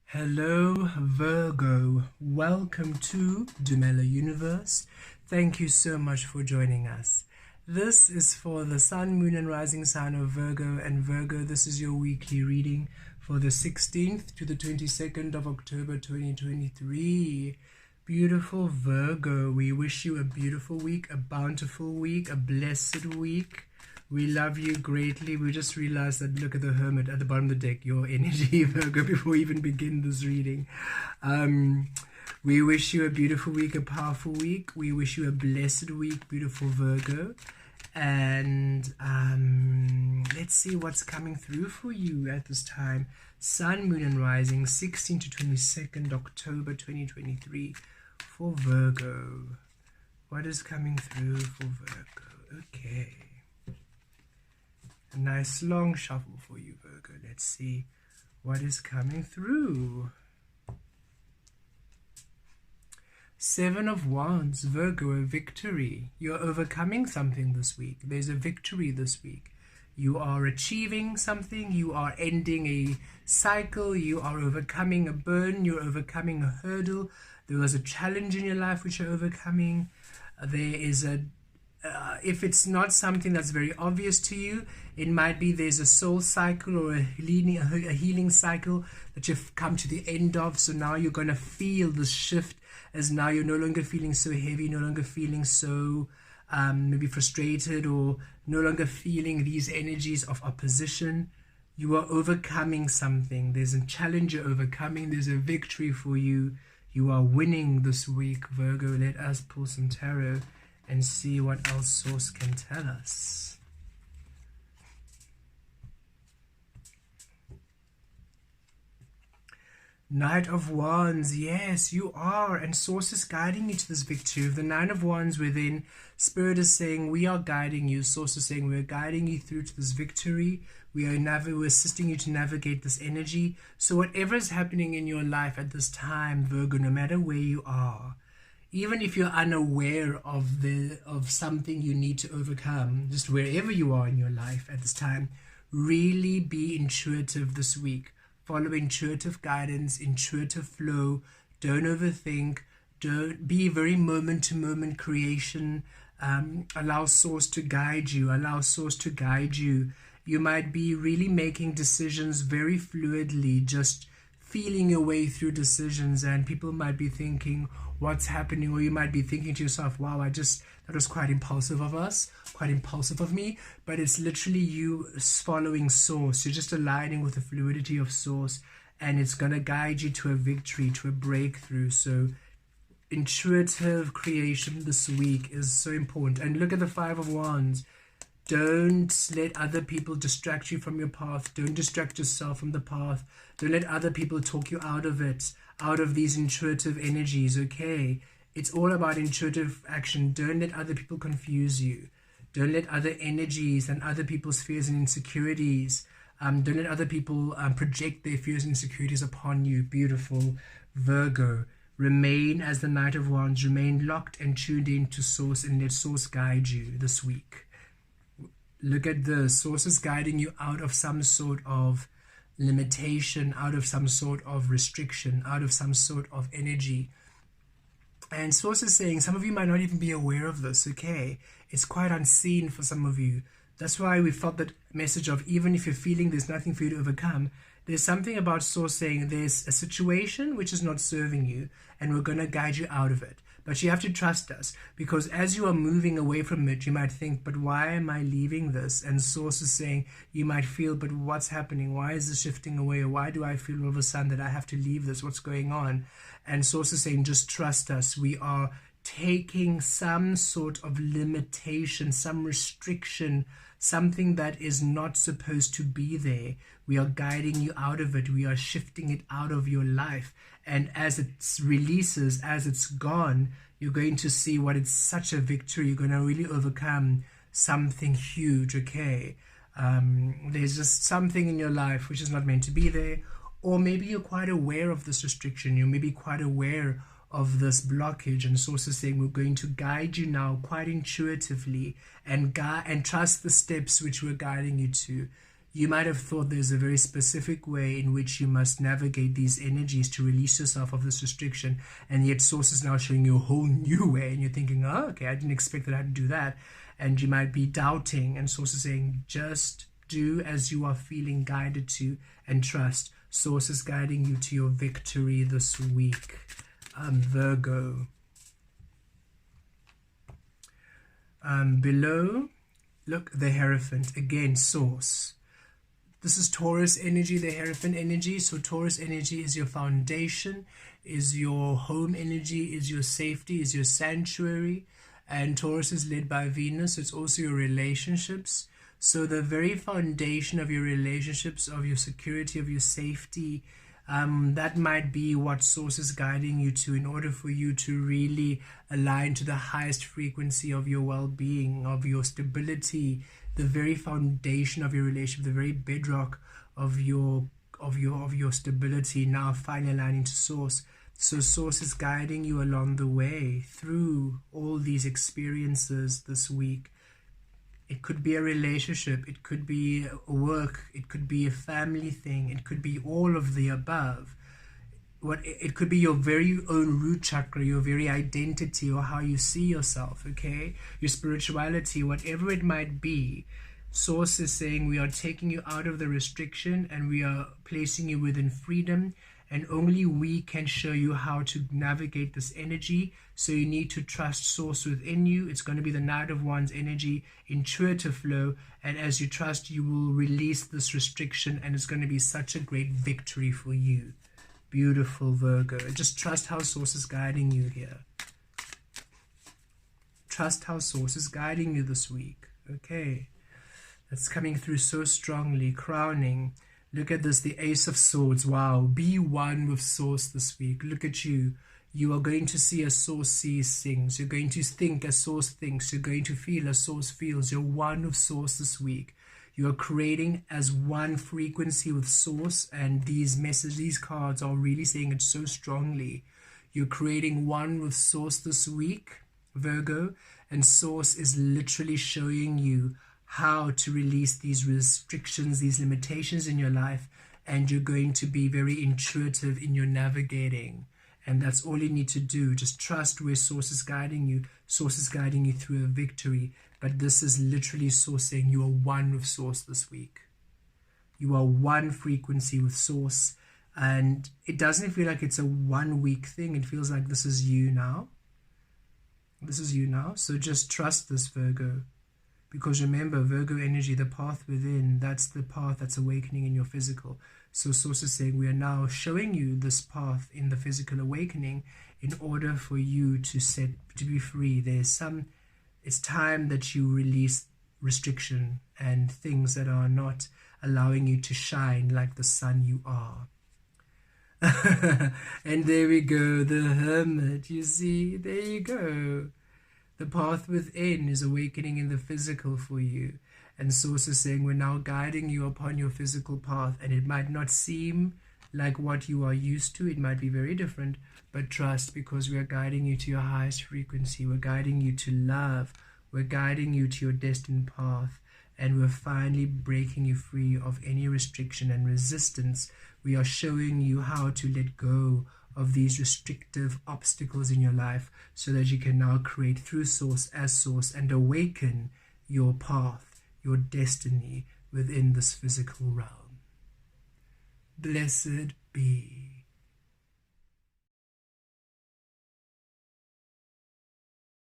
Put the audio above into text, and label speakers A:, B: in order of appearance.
A: Hello Virgo, welcome to Dumela Universe. Thank you so much for joining us. This is for the Sun, Moon and Rising sign of Virgo, and Virgo, this is your weekly reading for the 16th to the 22nd of October 2023. Beautiful Virgo, we wish you a beautiful week, a bountiful week, a blessed week. We love you greatly. We just realized that, look at the Hermit at the bottom of the deck, your energy, Virgo, before we even begin this reading. We wish you a beautiful week, a powerful week. We wish you a blessed week, beautiful Virgo. And let's see what's coming through for you at this time. Sun, Moon and Rising, 16 to 22nd October 2023 for Virgo. What is coming through for Virgo? Okay. A nice long shuffle for you, Virgo. Let's see what is coming through. Seven of Wands, Virgo, a victory. You're overcoming something this week. There's a victory this week. You are achieving something. You are ending a cycle. You are overcoming a burden. You're overcoming a hurdle. There was a challenge in your life which you're overcoming. There is a if it's not something that's very obvious to you, it might be there's a soul cycle or a healing cycle that you've come to the end of. So now you're going to feel this shift, as now you're no longer feeling so heavy, no longer feeling so maybe frustrated, or no longer feeling these energies of opposition. You are overcoming something. There's a challenge you're overcoming. There's a victory for you. You are winning this week, Virgo. Let us pull some tarot and see what else Source can tell us. Knight of Wands, yes, you are, and Source is guiding you to this victory. The Nine of Wands within, Spirit is saying, we are guiding you. Source is saying, we're guiding you through to this victory. We're assisting you to navigate this energy. So whatever is happening in your life at this time, Virgo, no matter where you are, even if you're unaware of something you need to overcome, just wherever you are in your life at this time, really be intuitive this week. Follow intuitive guidance, intuitive flow. Don't overthink. Don't be very moment-to-moment creation. Allow Source to guide you. Allow Source to guide you. You might be really making decisions very fluidly, just feeling your way through decisions, and people might be thinking, what's happening? Or you might be thinking to yourself, wow, that was quite impulsive of us, quite impulsive of me. But it's literally you following Source. You're just aligning with the fluidity of Source, and it's going to guide you to a victory, to a breakthrough. So intuitive creation this week is so important. And look at the Five of Wands. Don't let other people distract you from your path. Don't distract yourself from the path. Don't let other people talk you out of it, out of these intuitive energies, okay? It's all about intuitive action. Don't let other people confuse you. Don't let other energies and other people's fears and insecurities, don't let other people project their fears and insecurities upon you, beautiful Virgo. Remain as the Knight of Wands. Remain locked and tuned in to Source, and let Source guide you this week. Look at the Source is guiding you out of some sort of limitation, out of some sort of restriction, out of some sort of energy. And Source is saying, some of you might not even be aware of this, okay? It's quite unseen for some of you. That's why we felt that message of, even if you're feeling there's nothing for you to overcome, there's something about Source saying there's a situation which is not serving you, and we're going to guide you out of it. But you have to trust us, because as you are moving away from it, you might think, but why am I leaving this? And Source is saying, you might feel, but what's happening? Why is this shifting away? Or why do I feel all of a sudden that I have to leave this? What's going on? And Source is saying, just trust us. We are taking some sort of limitation, some restriction, something that is not supposed to be there. We are guiding you out of it. We are shifting it out of your life. And as it releases, as it's gone, you're going to see what it's such a victory. You're going to really overcome something huge, okay? There's just something in your life which is not meant to be there. Or maybe you're quite aware of this restriction. You may be quite aware of this blockage, and Source is saying, we're going to guide you now quite intuitively, and trust the steps which we're guiding you to. You might have thought there's a very specific way in which you must navigate these energies to release yourself of this restriction, and yet Source is now showing you a whole new way, and you're thinking, oh, okay, I didn't expect that I had to do that, and you might be doubting, and Source is saying, just do as you are feeling guided to, and trust. Source is guiding you to your victory this week, Virgo. Below, look, the Hierophant, again, Source. This is Taurus energy, the Hierophant energy. So Taurus energy is your foundation, is your home energy, is your safety, is your sanctuary. And Taurus is led by Venus. So it's also your relationships. So the very foundation of your relationships, of your security, of your safety, that might be what Source is guiding you to in order for you to really align to the highest frequency of your well-being, of your stability, the very foundation of your relationship, the very bedrock of your stability, now finally aligning to Source. So Source is guiding you along the way through all these experiences this week. It could be a relationship, it could be a work, it could be a family thing, it could be all of the above. It could be your very own root chakra, your very identity, or how you see yourself, okay? Your spirituality, whatever it might be. Source is saying we are taking you out of the restriction and we are placing you within freedom, and only we can show you how to navigate this energy. So you need to trust Source within you. It's going to be the Knight of Wands energy, intuitive flow, and as you trust, you will release this restriction, and it's going to be such a great victory for you. Beautiful, Virgo. Just trust how Source is guiding you here. Trust how Source is guiding you this week. Okay. That's coming through so strongly. Crowning. Look at this, the Ace of Swords. Wow. Be one with Source this week. Look at you. You are going to see as Source sees things. You're going to think as Source thinks. You're going to feel as Source feels. You're one with Source this week. You are creating as one frequency with Source, and these messages, these cards are really saying it so strongly. You're creating one with Source this week, Virgo, and Source is literally showing you how to release these restrictions, these limitations in your life, and you're going to be very intuitive in your navigating. And that's all you need to do. Just trust where Source is guiding you. Source is guiding you through a victory. But this is literally Source saying you are one with Source this week. You are one frequency with Source. And it doesn't feel like it's a 1 week thing. It feels like this is you now. This is you now. So just trust this, Virgo. Because remember, Virgo energy, the path within, that's the path that's awakening in your physical. So Source is saying we are now showing you this path in the physical awakening in order for you to be free. It's time that you release restriction and things that are not allowing you to shine like the sun you are. And there we go, the Hermit, you see, there you go. The path within is awakening in the physical for you. And Source is saying we're now guiding you upon your physical path, and it might not seem like what you are used to. It might be very different, but trust, because we are guiding you to your highest frequency. We're guiding you to love. We're guiding you to your destined path, and we're finally breaking you free of any restriction and resistance. We are showing you how to let go of these restrictive obstacles in your life so that you can now create through Source as Source and awaken your path, your destiny within this physical realm. Blessed be.